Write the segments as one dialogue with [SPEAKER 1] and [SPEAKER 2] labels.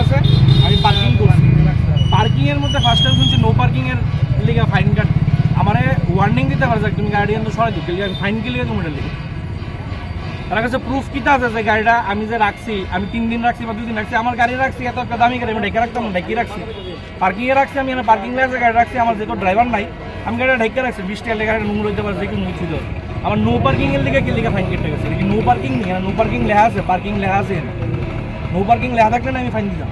[SPEAKER 1] আছে, আমি পার্কিং করছি। পার্কিংয়ের মধ্যে ফার্স্ট টাইম শুনছি নো পার্কিংয়ের লিগে ফাইন কাট। আমার ওয়ার্নিং দিতে পারছে তুমি গাড়ি তো সরাই দিতে, আমি ফাইন কি লিগে তুমি লিখে তার কাছে প্রুফ কিতা আছে যে গাড়িটা আমি যে রাখছি, আমি 3 দিন রাখছি বা 2 দিন রাখছি, আমার গাড়ি রাখছি এত একটা দামি গাড়ি আমি ঢেকে রাখতাম, ঢেকে রাখছি পার্কিংয়ে রাখছি, আমি পার্কিং লেগে গাড়ি রাখছি, আমার যেহেতু ড্রাইভার নাই আমি গাড়িটা ঢেকে রাখছি, 20 টাকা গাড়ি নোংর হইতে পারে যে কি মুছিল। আমার নো পার্কিংয়ের লিগে কি লিখে ফাইন কেটে গেছে, নো পার্কিং নেই, নো পার্কিং লেখা আছে, পার্কিং লেখা আছে, নো পার্কিং লেখা থাকলে না আমি ফাইন দিতাম।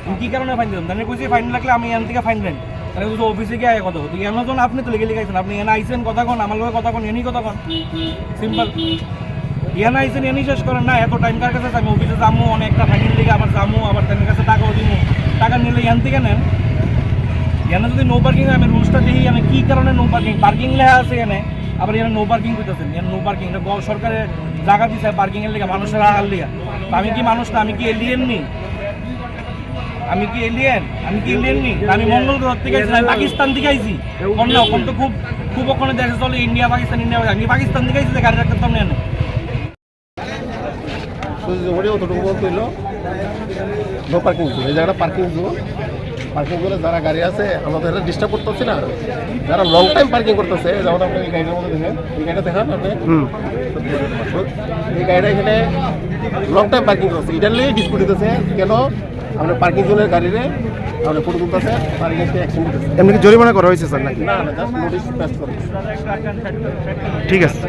[SPEAKER 1] আমি কী কারণে ফাইন দিতাম জানি, কইছি ফাইন লাগলে আমি এখান থেকে ফাইন দেন, তাহলে তো অফিসে গিয়ে কথা হতো এমন আপনি তো লিখে লিখাইছেন, আপনি এনে আইসেন কথা কন, আমার লোকের কথা কন, এনি কথা কন, সিম্পল। ইয়ানা আইসেন এনি শেষ করেন না, এত টাইম কার কাছে আমি অফিসে যাবো, অনেকটা ফাইনের দিকে আবার যাবো, আবার তাদের কাছে টাকাও দিব, টাকা নিলে এখান থেকে নেন। এখানে যদি নো পার্কিং আমি রুলসটা দেখি, আমি কী কারণে নো পার্কিং, পার্কিং লেখা আছে এখানে, আবার এখানে নো পার্কিং করতেছেন, এখানে নো পার্কিং, এটা সরকারের জায়গা দিচ্ছে পার্কিংয়ের লিগে, মানুষের রাখার লিগে। আমি কি মানুষ না, আমি কি এলিয়েন নি, আমি কি এলিয়েন, আমি কি এলিয়েন নি, আমি মঙ্গল গ্রহ থেকে আইছি, আমি পাকিস্তান থেকে আইছি, এখন তো খুব খুব ওখানে দেশে চলে ইন্ডিয়া পাকিস্তান, ইন্ডিয়া আমি পাকিস্তান থেকে আইছি যে গাড়ি রাখতে পারতাম না।
[SPEAKER 2] অতটুকু বলতে হইলো নো পার্কিং, এই জায়গাটা পার্কিং জোন, পার্কিং করে যারা গাড়ি আছে আমরা তো এটা ডিস্টার্ব করতেছি না, যারা লং টাইম পার্কিং করতেছে, যেমন আপনি এই গাড়িটার মধ্যে দেখেন, এই গাড়িটা দেখান আপনি, এই গাড়িটা এখানে লং টাইম পার্কিং করছে, এটার লিয়ে ডিসপুট দিতেছে কেন আপনার পার্কিং জোনের গাড়িরে আপনার ফটো তুলতেছে, পার্কিং অ্যাকশন দিতেছে।
[SPEAKER 3] এমনি কি জরিমানা করা হয়েছে স্যার নাকি?
[SPEAKER 2] না না, জাস্ট নোটিশ পাস করে।
[SPEAKER 3] ঠিক আছে।